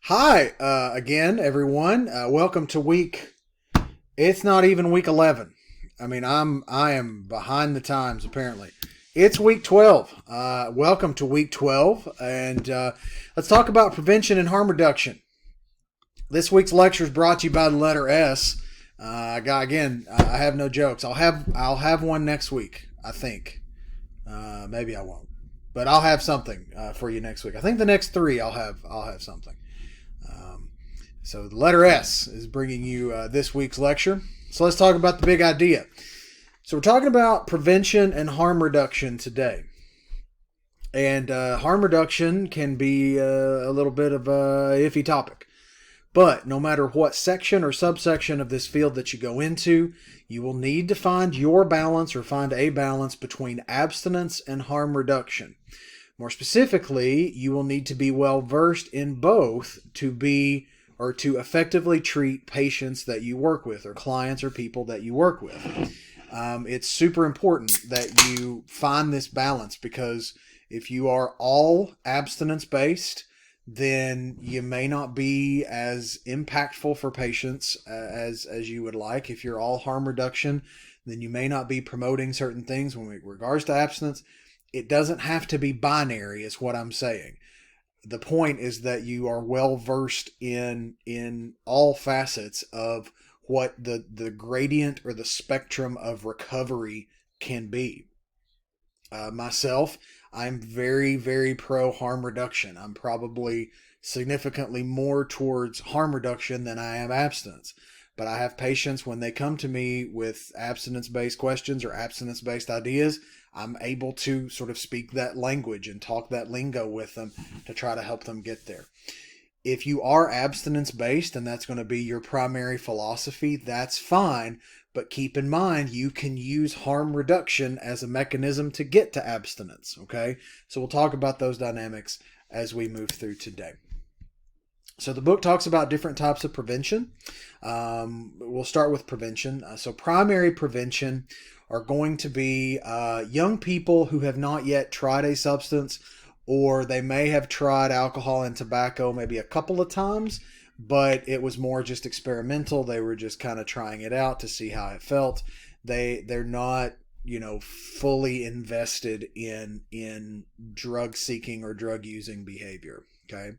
Hi, again, everyone. Welcome to week. It's not even week 11. I am behind the times. Apparently, it's week 12. Welcome to week 12, and let's talk about prevention and harm reduction. This week's lecture is brought to you by the letter S. I have no jokes. I'll have one next week. I think. Maybe I won't, but I'll have something for you next week. I think the next three I'll have something. Um, so the letter S is bringing you this week's lecture. So let's talk about the big idea. So we're talking about prevention and harm reduction today. And harm reduction can be a little bit of a iffy topic. But no matter what section or subsection of this field that you go into, you will need to find your balance or find a balance between abstinence and harm reduction. More specifically, you will need to be well versed in both to effectively treat patients that you work with or clients or people that you work with. It's super important that you find this balance because if you are all abstinence based, then you may not be as impactful for patients as you would like. If you're all harm reduction, then you may not be promoting certain things when regards to abstinence. It doesn't have to be binary, is what I'm saying. The point is that you are well versed in all facets of what the gradient or the spectrum of recovery can be. Myself, I'm very, very pro harm reduction. I'm probably significantly more towards harm reduction than I am abstinence. But I have patients when they come to me with abstinence-based questions or abstinence-based ideas, I'm able to sort of speak that language and talk that lingo with them to try to help them get there. If you are abstinence based and that's going to be your primary philosophy, that's fine. But keep in mind, you can use harm reduction as a mechanism to get to abstinence. Okay. So we'll talk about those dynamics as we move through today. So the book talks about different types of prevention. We'll start with prevention. So primary prevention are going to be young people who have not yet tried a substance, or they may have tried alcohol and tobacco maybe a couple of times, but it was more just experimental. They were just kind of trying it out to see how it felt. They're not, fully invested in drug seeking or drug using behavior. Okay.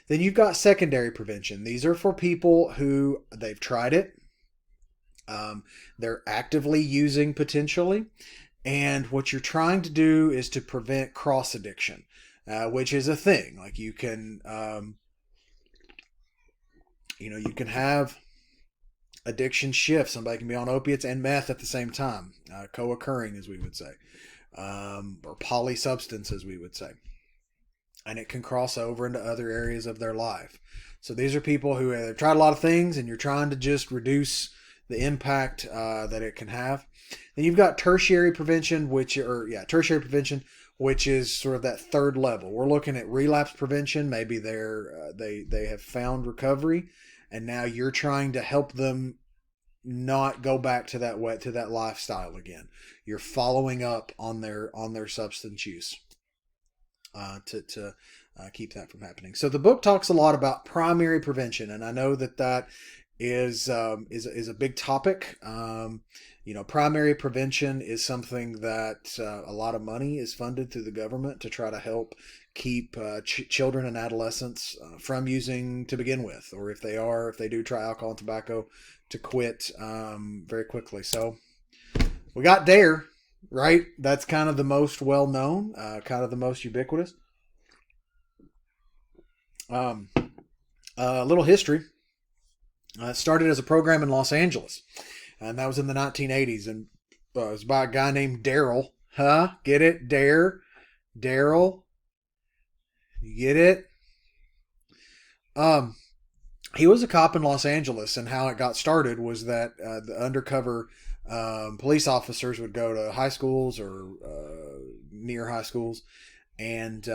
Then you've got secondary prevention. These are for people who they've tried it. They're actively using potentially. And what you're trying to do is to prevent cross addiction, which is a thing. Like you can have addiction shift. Somebody can be on opiates and meth at the same time, co-occurring, as we would say, or polysubstance, as we would say. And it can cross over into other areas of their life. So these are people who have tried a lot of things and you're trying to just reduce the impact that it can have. Then you've got tertiary prevention, which is sort of that third level. We're looking at relapse prevention. Maybe they have found recovery, and now you're trying to help them not go back to that lifestyle again. You're following up on their substance use to keep that from happening. So the book talks a lot about primary prevention, and I know that is a big topic. Primary prevention is something that a lot of money is funded through the government to try to help keep children and adolescents from using to begin with, or if they do try alcohol and tobacco, to quit very quickly. So we got DARE, right? That's kind of the most well known, kind of the most ubiquitous. A little history. It started as a program in Los Angeles, and that was in the 1980s, and it was by a guy named Daryl. Huh? Get it? Daryl. You get it? He was a cop in Los Angeles, and how it got started was that the undercover police officers would go to high schools or near high schools, and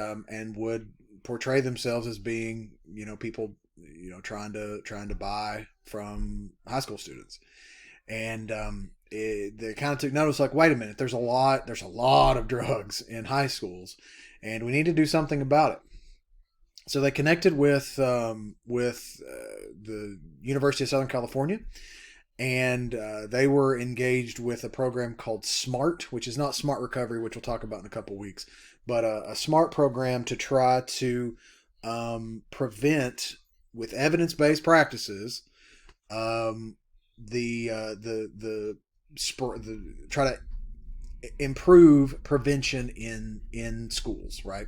would portray themselves as being people trying to buy from high school students, and they kind of took notice, like, wait a minute, there's a lot of drugs in high schools, and we need to do something about it. So they connected with the University of Southern California, and they were engaged with a program called SMART, which is not Smart Recovery, which we'll talk about in a couple weeks, but a SMART program to try to prevent, with evidence-based practices, try to improve prevention in schools, right?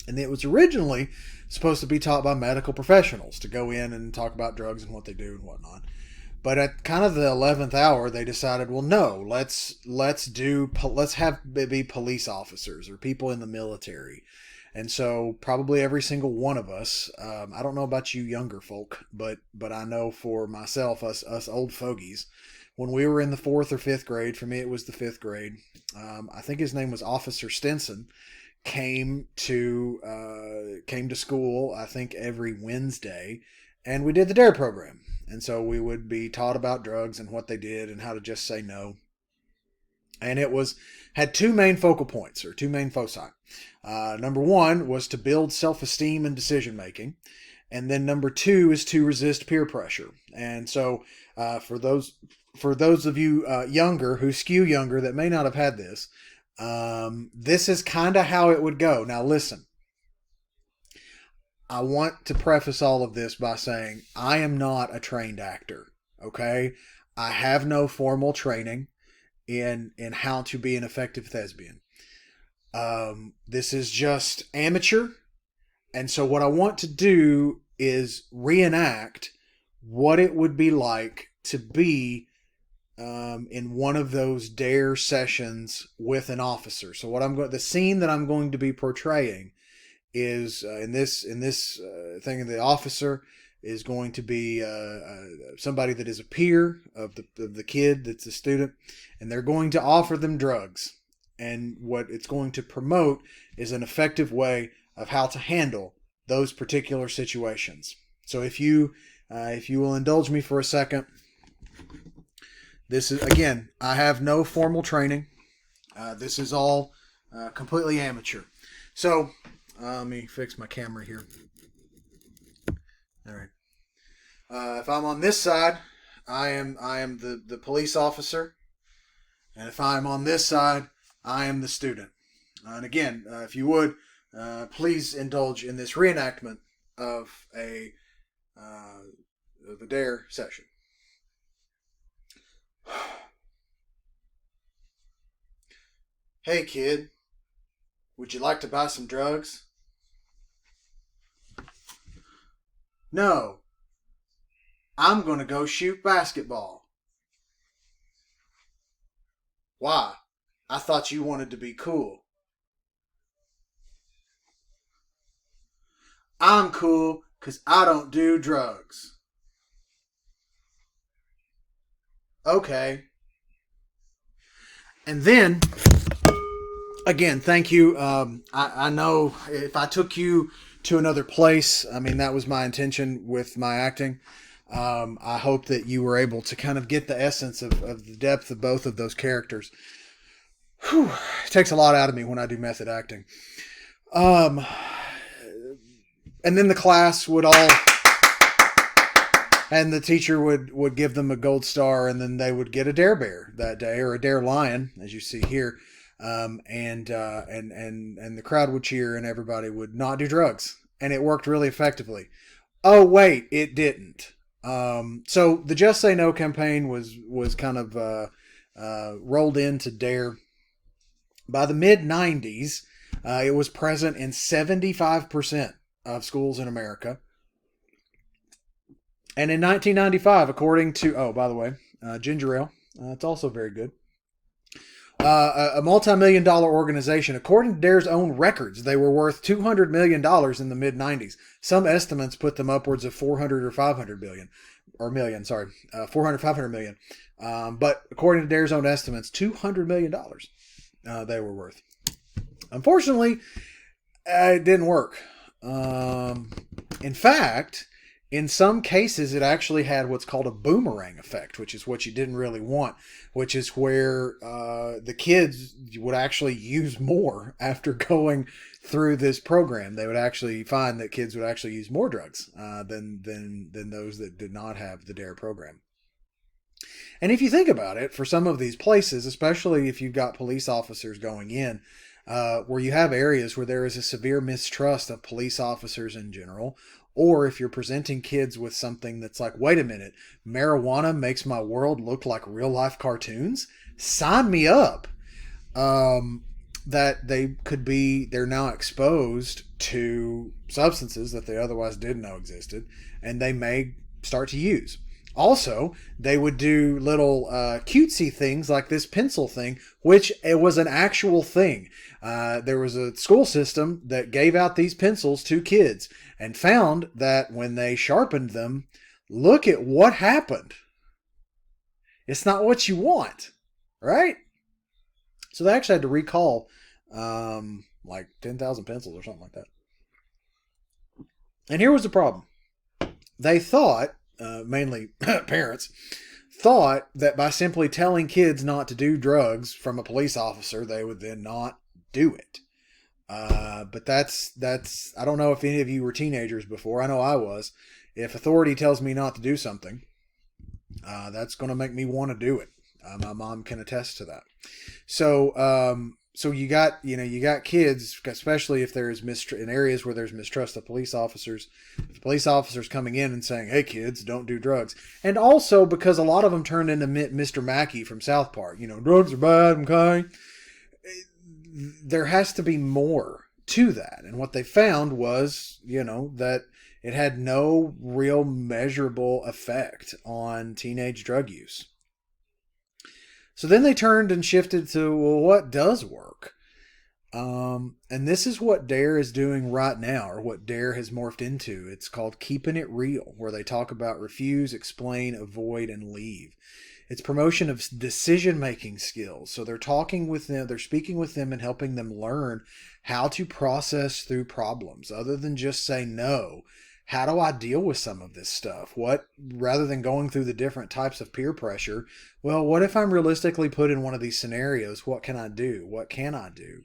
And it was originally supposed to be taught by medical professionals to go in and talk about drugs and what they do and whatnot. But at kind of the 11th hour, they decided, well, no, let's have it be police officers or people in the military. And so probably every single one of us, I don't know about you younger folk, but I know for myself, us old fogies, when we were in the 4th or 5th grade, for me it was the 5th grade, I think his name was Officer Stinson, came to school, I think every Wednesday, and we did the DARE program. And so we would be taught about drugs and what they did and how to just say no. And it had two main focal points, or two main foci. Number one was to build self-esteem and decision-making. And then number two is to resist peer pressure. And so for those of you younger, who skew younger, that may not have had this, this is kind of how it would go. Now listen, I want to preface all of this by saying I am not a trained actor, okay? I have no formal training in how to be an effective thespian. This is just amateur. And so what I want to do is reenact what it would be like to be in one of those DARE sessions with an officer. So the scene that I'm going to be portraying is in this thing, the officer is going to be somebody that is a peer of the kid that's a student, and they're going to offer them drugs. And what it's going to promote is an effective way of how to handle those particular situations. So if you will indulge me for a second, this is, again, I have no formal training. This is all completely amateur. So let me fix my camera here. All right. If I'm on this side, I am the police officer, and if I'm on this side, I am the student. And again, if you would, please indulge in this reenactment of a DARE session. Hey kid, would you like to buy some drugs? No, I'm going to go shoot basketball. Why? I thought you wanted to be cool. I'm cool because I don't do drugs. Okay. And then, again, thank you. I know if I took you to another place, I mean, that was my intention with my acting. I hope that you were able to kind of get the essence of the depth of both of those characters. Whew, it takes a lot out of me when I do method acting. And then the class would all, and the teacher would give them a gold star, and then they would get a Dare Bear that day, or a Dare Lion, as you see here. And the crowd would cheer, and everybody would not do drugs, and it worked really effectively. Oh wait, it didn't. So the Just Say No campaign was kind of rolled into DARE. By the mid 90s, it was present in 75% of schools in America. And in 1995, according to, oh, by the way, ginger ale, it's also very good. A multi-million-dollar organization. According to DARE's own records, they were worth $200 million in the mid-90s. Some estimates put them upwards of 400 or 500 billion, or million, sorry, 400, 500 million. But according to DARE's own estimates, $200 million they were worth. Unfortunately, it didn't work. In fact, in some cases, it actually had what's called a boomerang effect, which is what you didn't really want, which is where the kids would actually use more after going through this program, they would actually find that kids would actually use more drugs than those that did not have the DARE program. And if you think about it, for some of these places, especially if you've got police officers going in, where you have areas where there is a severe mistrust of police officers in general, or if you're presenting kids with something that's like, wait a minute, marijuana makes my world look like real life cartoons, sign me up. That they're now exposed to substances that they otherwise didn't know existed, and they may start to use. Also, they would do little cutesy things like this pencil thing, which it was an actual thing. There was a school system that gave out these pencils to kids and found that when they sharpened them, look at what happened. It's not what you want, right? So they actually had to recall like 10,000 pencils or something like that. And here was the problem. They thought, mainly parents, thought that by simply telling kids not to do drugs from a police officer, they would then not do it. But that's I don't know if any of you were teenagers before. I know I was. If authority tells me not to do something, that's going to make me want to do it. My mom can attest to that. So you got kids, especially if there's in areas where there's mistrust of police officers. If the police officers coming in and saying, "Hey kids, don't do drugs," and also because a lot of them turned into Mr. Mackey from South Park. Drugs are bad. Okay, there has to be more to that. And what they found was, that it had no real measurable effect on teenage drug use. So then they turned and shifted to, well, what does work? And this is what DARE is doing right now, or what DARE has morphed into. It's called Keeping It Real, where they talk about refuse, explain, avoid, and leave. It's promotion of decision-making skills. So they're talking with them, they're speaking with them and helping them learn how to process through problems other than just say no. How do I deal with some of this stuff? Rather than going through the different types of peer pressure, well, what if I'm realistically put in one of these scenarios? What can I do? What can I do?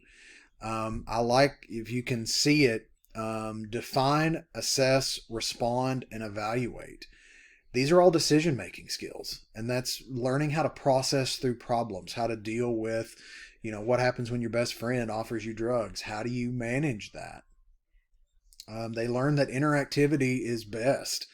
I like, if you can see it, define, assess, respond, and evaluate. These are all decision-making skills, and that's learning how to process through problems, how to deal with, what happens when your best friend offers you drugs. How do you manage that? They learn that interactivity is best,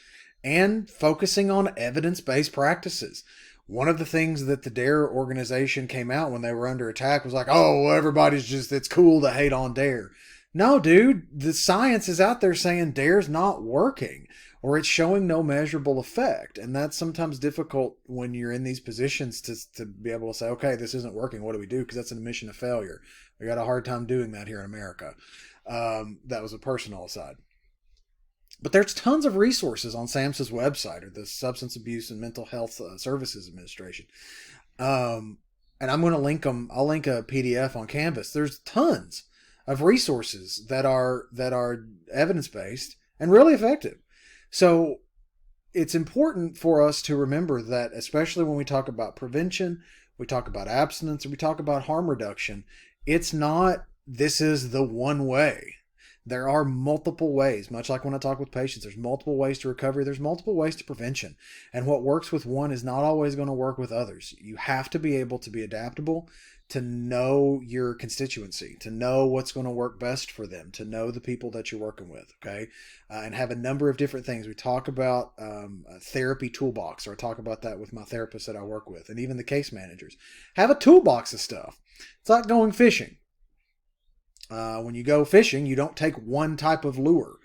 and focusing on evidence-based practices. One of the things that the DARE organization came out when they were under attack was like, oh, it's cool to hate on DARE. No, dude, the science is out there saying DARE's not working, or it's showing no measurable effect. And that's sometimes difficult when you're in these positions to be able to say, okay, this isn't working. What do we do? Because that's an admission of failure. We got a hard time doing that here in America. That was a personal aside. But there's tons of resources on SAMHSA's website, or the Substance Abuse and Mental Health Services Administration. And I'm going to link them. I'll link a PDF on Canvas. There's tons of resources that are evidence-based and really effective. So it's important for us to remember that, especially when we talk about prevention, we talk about abstinence, or we talk about harm reduction, it's not, this is the one way. There are multiple ways. Much like when I talk with patients, there's multiple ways to recovery. There's multiple ways to prevention. And what works with one is not always going to work with others. You have to be able to be adaptable, to know your constituency, to know what's going to work best for them, to know the people that you're working with, okay? And have a number of different things. We talk about a therapy toolbox, or I talk about that with my therapists that I work with, and even the case managers. Have a toolbox of stuff. It's like going fishing. When you go fishing, you don't take one type of lure.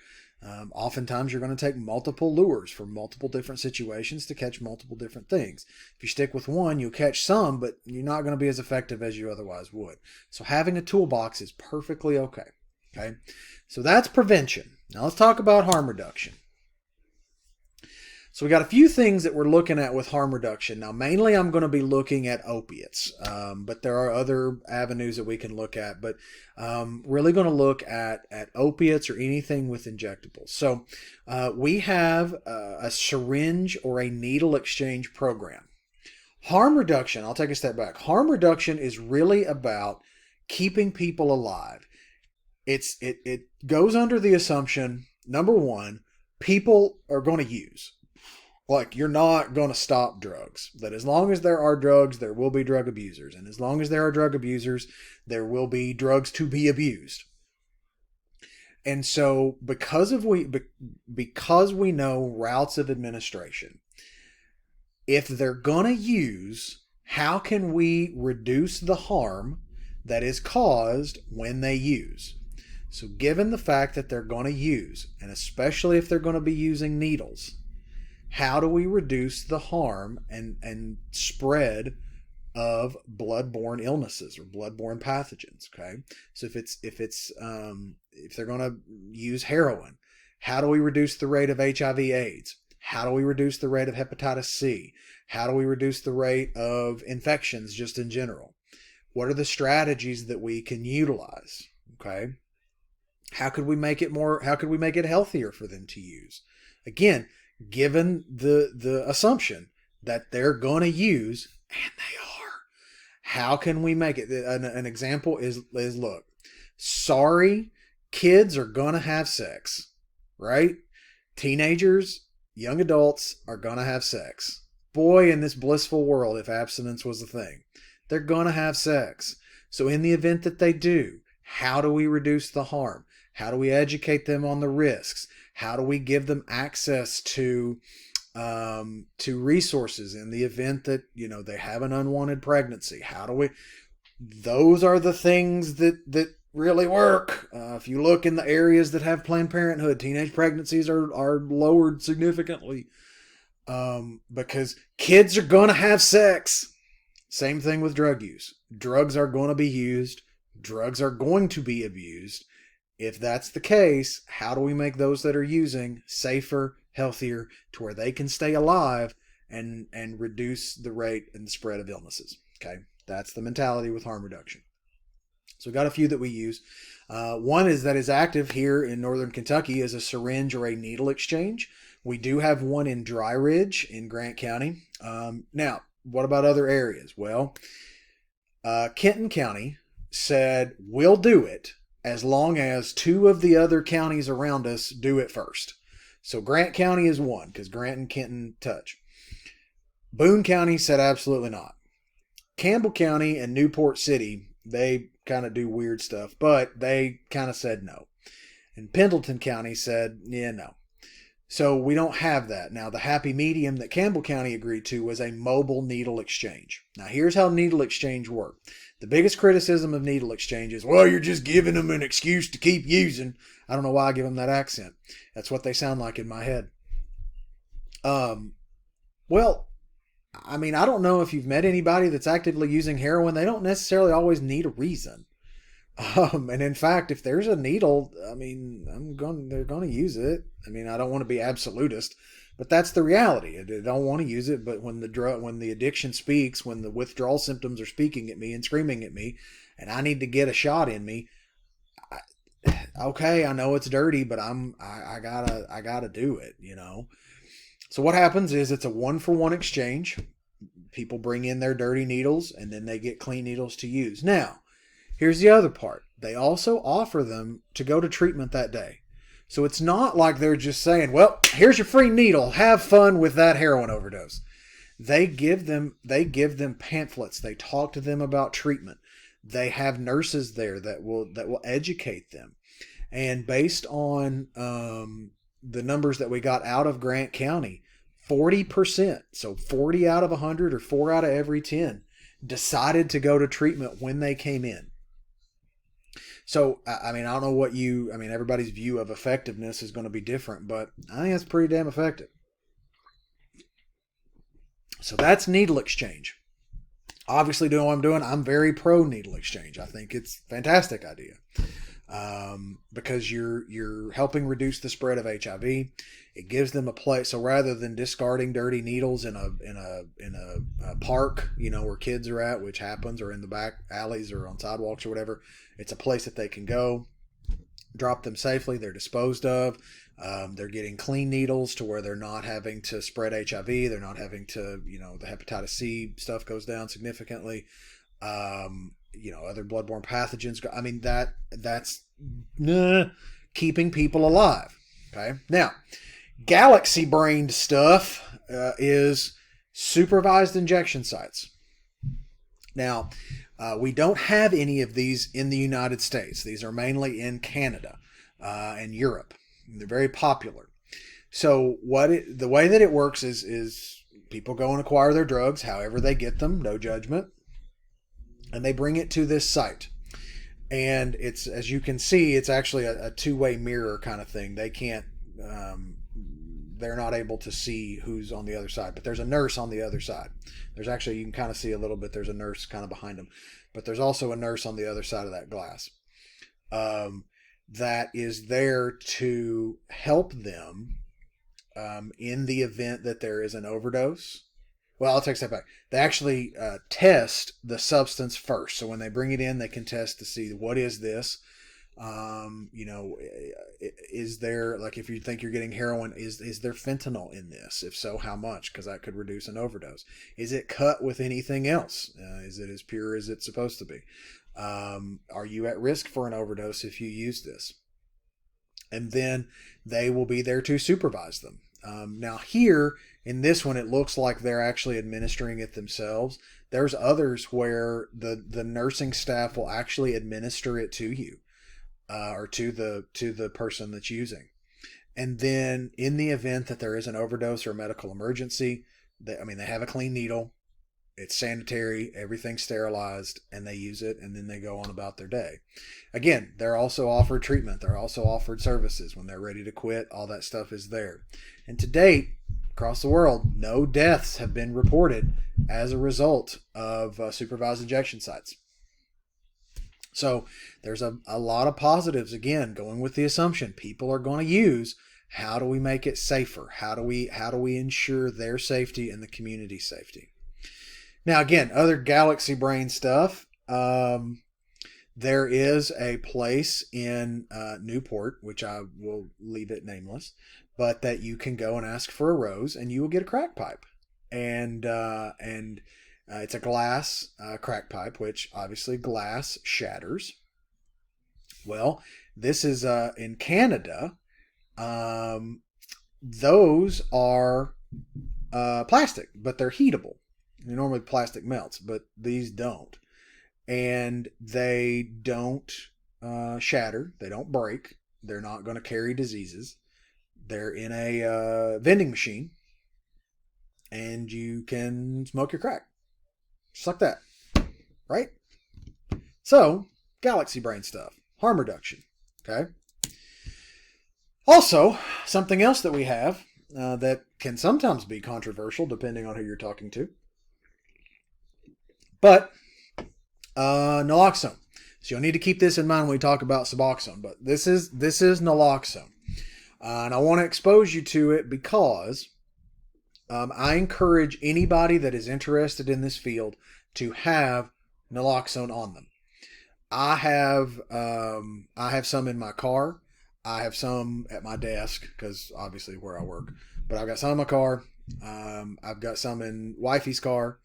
Oftentimes you're going to take multiple lures for multiple different situations to catch multiple different things. If you stick with one, you'll catch some, but you're not going to be as effective as you otherwise would. So having a toolbox is perfectly okay. Okay. So that's prevention. Now let's talk about harm reduction. So we got a few things that we're looking at with harm reduction. Now, mainly I'm going to be looking at opiates, but there are other avenues that we can look at, but really going to look at opiates or anything with injectables. So we have a syringe or a needle exchange program. Harm reduction, I'll take a step back. Harm reduction is really about keeping people alive. it goes under the assumption, number one, people are going to use. Like, you're not going to stop drugs. That as long as there are drugs, there will be drug abusers. And as long as there are drug abusers, there will be drugs to be abused. And so because we know routes of administration, if they're going to use, how can we reduce the harm that is caused when they use? So given the fact that they're going to use, and especially if they're going to be using needles, how do we reduce the harm and spread of blood-borne illnesses or blood-borne pathogens? Okay, so if they're going to use heroin, how do we reduce the rate of HIV/AIDS? How do we reduce the rate of hepatitis C? How do we reduce the rate of infections just in general? What are the strategies that we can utilize? Okay, how could we make it healthier for them to use? Again, given the assumption that they're going to use, and they are, how can we make it? An example is look, sorry, kids are going to have sex, right? Teenagers, young adults are going to have sex. Boy, in this blissful world, if abstinence was a thing, they're going to have sex. So in the event that they do, how do we reduce the harm? How do we educate them on the risks? How do we give them access to resources in the event that, they have an unwanted pregnancy? Those are the things that really work. If you look in the areas that have Planned Parenthood, teenage pregnancies are lowered significantly because kids are going to have sex. Same thing with drug use. Drugs are going to be used. Drugs are going to be abused. If that's the case, how do we make those that are using safer, healthier, to where they can stay alive and reduce the rate and the spread of illnesses? Okay, that's the mentality with harm reduction. So we've got a few that we use. One is that is active here in Northern Kentucky is a syringe or a needle exchange. We do have one in Dry Ridge in Grant County. Now, what about other areas? Well, Kenton County said, we'll do it as long as 2 of the other counties around us do it first. So Grant County is one, because Grant and Kenton touch. Boone County said absolutely not. Campbell County and Newport City, they kind of do weird stuff, but they kind of said no. And Pendleton County said, yeah, no. So we don't have that. Now, the happy medium that Campbell County agreed to was a mobile needle exchange. Now, here's how needle exchange works. The biggest criticism of needle exchange is, well, you're just giving them an excuse to keep using. I don't know why I give them that accent. That's what they sound like in my head. Well, I mean, I don't know if you've met anybody that's actively using heroin. They don't necessarily always need a reason. And in fact, if there's a needle, I mean, they're going to use it. I mean, I don't want to be absolutist, but that's the reality. I don't want to use it, but when the addiction speaks, when the withdrawal symptoms are speaking at me and screaming at me, and I need to get a shot in me, okay, I know it's dirty, but I gotta do it, So what happens is it's a 1-for-1 exchange. People bring in their dirty needles, and then they get clean needles to use. Now, here's the other part. They also offer them to go to treatment that day. So it's not like they're just saying, well, here's your free needle. Have fun with that heroin overdose. They give them pamphlets. They talk to them about treatment. They have nurses there that will educate them. And based on the numbers that we got out of Grant County, 40%, so 40 out of 100 or 4 out of every 10 decided to go to treatment when they came in. So, I mean, I don't know everybody's view of effectiveness is going to be different, but I think it's pretty damn effective. So that's needle exchange. Obviously, doing what I'm doing, I'm very pro needle exchange. I think it's a fantastic idea. Because you're helping reduce the spread of HIV. It gives them a place. So rather than discarding dirty needles in a park, where kids are at, which happens, or in the back alleys or on sidewalks or whatever, it's a place that they can go, drop them safely. They're disposed of. They're getting clean needles to where they're not having to spread HIV. They're not having to, the hepatitis C stuff goes down significantly. other bloodborne pathogens. I mean, that's keeping people alive. Okay. Now, galaxy brained stuff is supervised injection sites. Now, we don't have any of these in the United States. These are mainly in Canada and Europe. They're very popular. So the way that it works is people go and acquire their drugs, however they get them, no judgment, and they bring it to this site. And it's, as you can see, it's actually a two-way mirror kind of thing. They can't, they're not able to see who's on the other side, but there's a nurse on the other side. There's actually, you can kind of see a little bit, there's a nurse kind of behind them, but there's also a nurse on the other side of that glass that is there to help them in the event that there is an overdose. Well, I'll take a step back. They actually test the substance first. So when they bring it in, they can test to see, what is this? Is there, like, if you think you're getting heroin, is there fentanyl in this? If so, how much? Because that could reduce an overdose. Is it cut with anything else? Is it as pure as it's supposed to be? Are you at risk for an overdose if you use this? And then they will be there to supervise them. Now here in this one, it looks like they're actually administering it themselves. There's others where the nursing staff will actually administer it to you, or to the person that's using. And then in the event that there is an overdose or a medical emergency, they have a clean needle. It's sanitary, everything's sterilized, and they use it, and then they go on about their day. Again, they're also offered treatment. They're also offered services. When they're ready to quit, all that stuff is there. And to date, across the world, no deaths have been reported as a result of supervised injection sites. So there's a lot of positives, again, going with the assumption people are going to use. How do we make it safer? How do we ensure their safety and the community's safety? Now, again, other galaxy brain stuff. There is a place in Newport, which I will leave it nameless, but that you can go and ask for a rose, and you will get a crack pipe, and it's a glass crack pipe, which obviously glass shatters. Well, this is in Canada. Those are plastic, but they're heatable. Normally plastic melts, but these don't. And they don't shatter. They don't break. They're not going to carry diseases. They're in a vending machine. And you can smoke your crack. Just like that. Right? So, galaxy brain stuff. Harm reduction. Okay? Also, something else that we have that can sometimes be controversial depending on who you're talking to. But naloxone. So you'll need to keep this in mind when we talk about Suboxone. But this is naloxone, and I want to expose you to it because I encourage anybody that is interested in this field to have naloxone on them. I have some in my car. I have some at my desk because obviously where I work. But I've got some in my car. I've got some in wifey's car.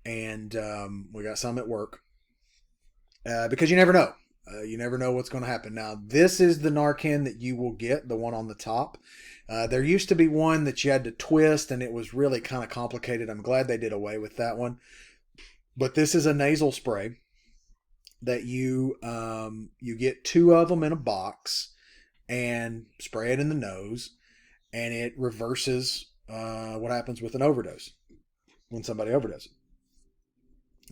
And we got some at work because you never know. You never know what's going to happen. Now, this is the Narcan that you will get, the one on the top. There used to be one that you had to twist, and it was really kind of complicated. I'm glad they did away with that one. But this is a nasal spray that you get 2 of them in a box and spray it in the nose, and it reverses what happens with an overdose when somebody overdoses.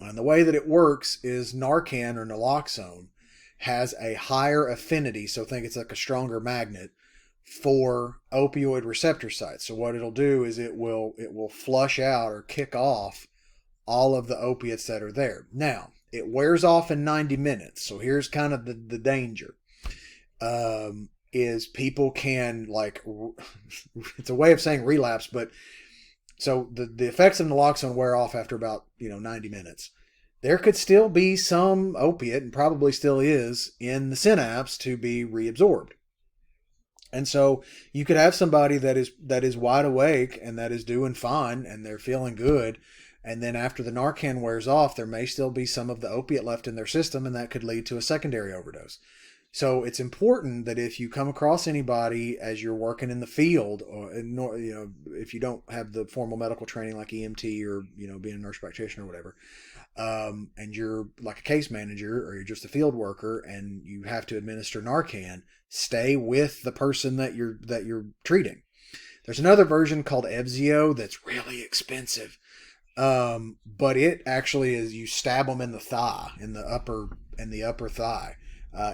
And the way that it works is Narcan or naloxone has a higher affinity, so think it's like a stronger magnet for opioid receptor sites. So what it'll do is it will flush out or kick off all of the opiates that are there. Now, it wears off in 90 minutes. So here's kind of the danger. Is people can, like, it's a way of saying relapse, but so the effects of naloxone wear off after about 90 minutes. There could still be some opiate, and probably still is, in the synapse to be reabsorbed. And so you could have somebody that is wide awake and that is doing fine and they're feeling good, And then after the Narcan wears off, there may still be some of the opiate left in their system, and that could lead to a secondary overdose. So it's important that if you come across anybody as you're working in the field, or if you don't have the formal medical training like EMT or being a nurse practitioner or whatever, and you're like a case manager or you're just a field worker and you have to administer Narcan, stay with the person that you're treating. There's another version called Evzio that's really expensive, but it actually is you stab them in the thigh, in the upper thigh.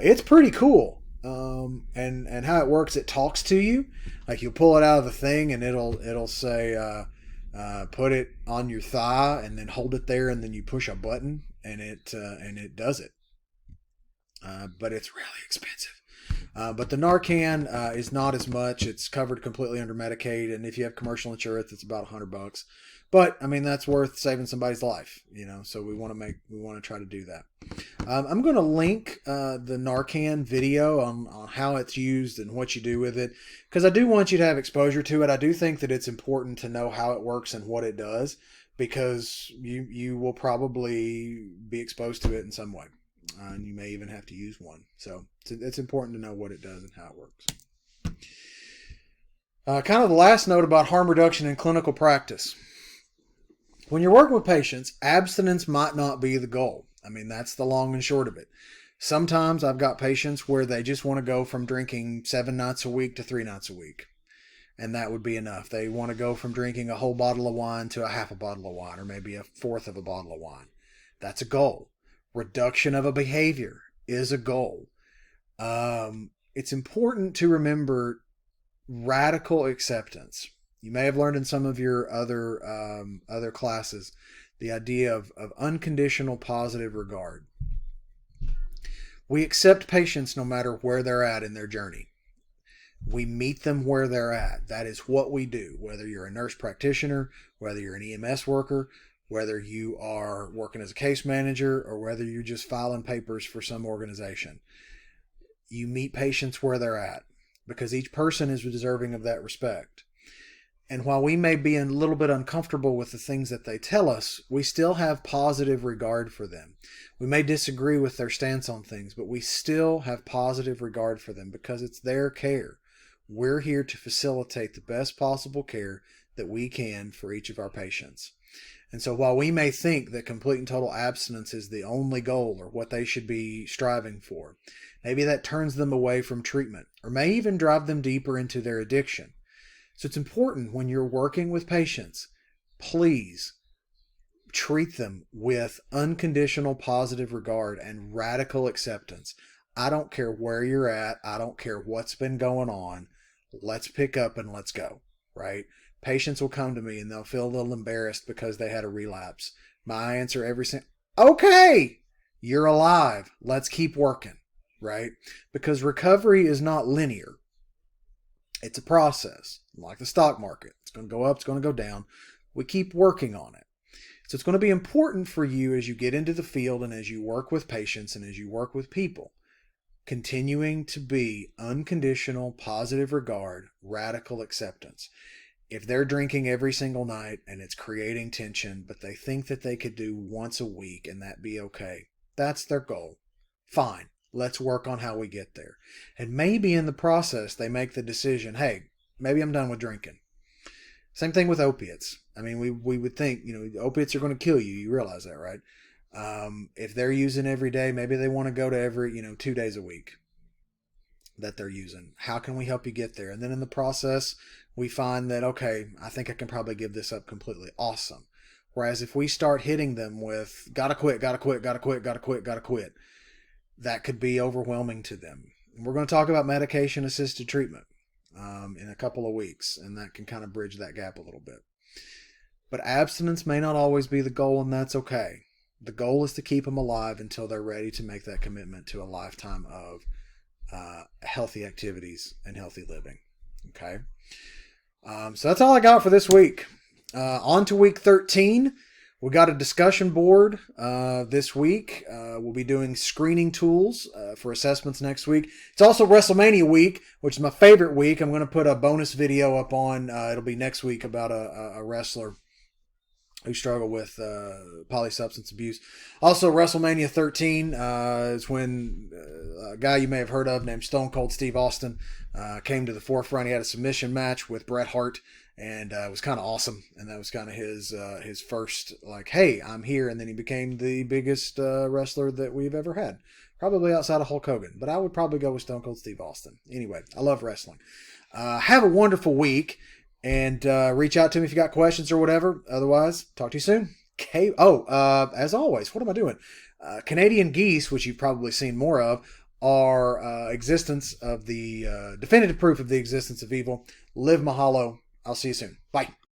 It's pretty cool. And how it works, it talks to you. Like you pull it out of the thing and it'll say, put it on your thigh and then hold it there, and then you push a button and it does it. But it's really expensive. But the Narcan is not as much. It's covered completely under Medicaid, and if you have commercial insurance, it's about $100. But I mean, that's worth saving somebody's life, So we want to try to do that. I'm going to link the Narcan video on how it's used and what you do with it, because I do want you to have exposure to it. I do think that it's important to know how it works and what it does, because you will probably be exposed to it in some way. And you may even have to use one. So it's important to know what it does and how it works. Kind of the last note about harm reduction in clinical practice. When you're working with patients, abstinence might not be the goal. I mean, that's the long and short of it. Sometimes I've got patients where they just want to go from drinking 7 nights a week to 3 nights a week. And that would be enough. They want to go from drinking a whole bottle of wine to a half a bottle of wine, or maybe a fourth of a bottle of wine. That's a goal. Reduction of a behavior is a goal. It's important to remember radical acceptance. You may have learned in some of your other classes the idea of unconditional positive regard. We accept patients no matter where they're at in their journey. We meet them where they're at. That is what we do, whether you're a nurse practitioner, whether you're an EMS worker, whether you are working as a case manager, or whether you're just filing papers for some organization. You meet patients where they're at, because each person is deserving of that respect. And while we may be a little bit uncomfortable with the things that they tell us, we still have positive regard for them. We may disagree with their stance on things, but we still have positive regard for them because it's their care. We're here to facilitate the best possible care that we can for each of our patients. And so while we may think that complete and total abstinence is the only goal or what they should be striving for, maybe that turns them away from treatment or may even drive them deeper into their addiction. So it's important when you're working with patients, please treat them with unconditional positive regard and radical acceptance. I don't care where you're at. I don't care what's been going on. Let's pick up and let's go, right? Patients will come to me and they'll feel a little embarrassed because they had a relapse. My answer every single, okay, you're alive. Let's keep working, right? Because recovery is not linear. It's a process, like the stock market. It's going to go up, it's going to go down. We keep working on it. So it's going to be important for you as you get into the field and as you work with patients and as you work with people, continuing to be unconditional, positive regard, radical acceptance. If they're drinking every single night and it's creating tension, but they think that they could do once a week and that be okay, that's their goal. Fine. Let's work on how we get there. And maybe in the process, they make the decision, hey, maybe I'm done with drinking. Same thing with opiates. I mean, we would think, opiates are going to kill you. You realize that, right? If they're using every day, maybe they want to go to every, 2 days a week that they're using. How can we help you get there? And then in the process, we find that, okay, I think I can probably give this up completely. Awesome. Whereas if we start hitting them with, gotta quit, gotta quit, gotta quit, gotta quit, gotta quit, that could be overwhelming to them. We're going to talk about medication-assisted treatment in a couple of weeks, and that can kind of bridge that gap a little bit. But abstinence may not always be the goal, and that's okay. The goal is to keep them alive until they're ready to make that commitment to a lifetime of healthy activities and healthy living. Okay? So that's all I got for this week. On to week 13. We got a discussion board this week. We'll be doing screening tools for assessments next week. It's also WrestleMania week, which is my favorite week. I'm going to put a bonus video up on, it'll be next week, about a wrestler who struggle with polysubstance abuse. Also, WrestleMania 13 is when a guy you may have heard of named Stone Cold Steve Austin came to the forefront. He had a submission match with Bret Hart, and it was kind of awesome. And that was kind of his first, like, hey, I'm here. And then he became the biggest wrestler that we've ever had, probably outside of Hulk Hogan. But I would probably go with Stone Cold Steve Austin. Anyway, I love wrestling. Have a wonderful week. And reach out to me if you got questions or whatever. Otherwise, talk to you soon. As always, what am I doing? Canadian Geese, which you've probably seen more of, are existence of the definitive proof of the existence of evil. Live Mahalo. I'll see you soon. Bye.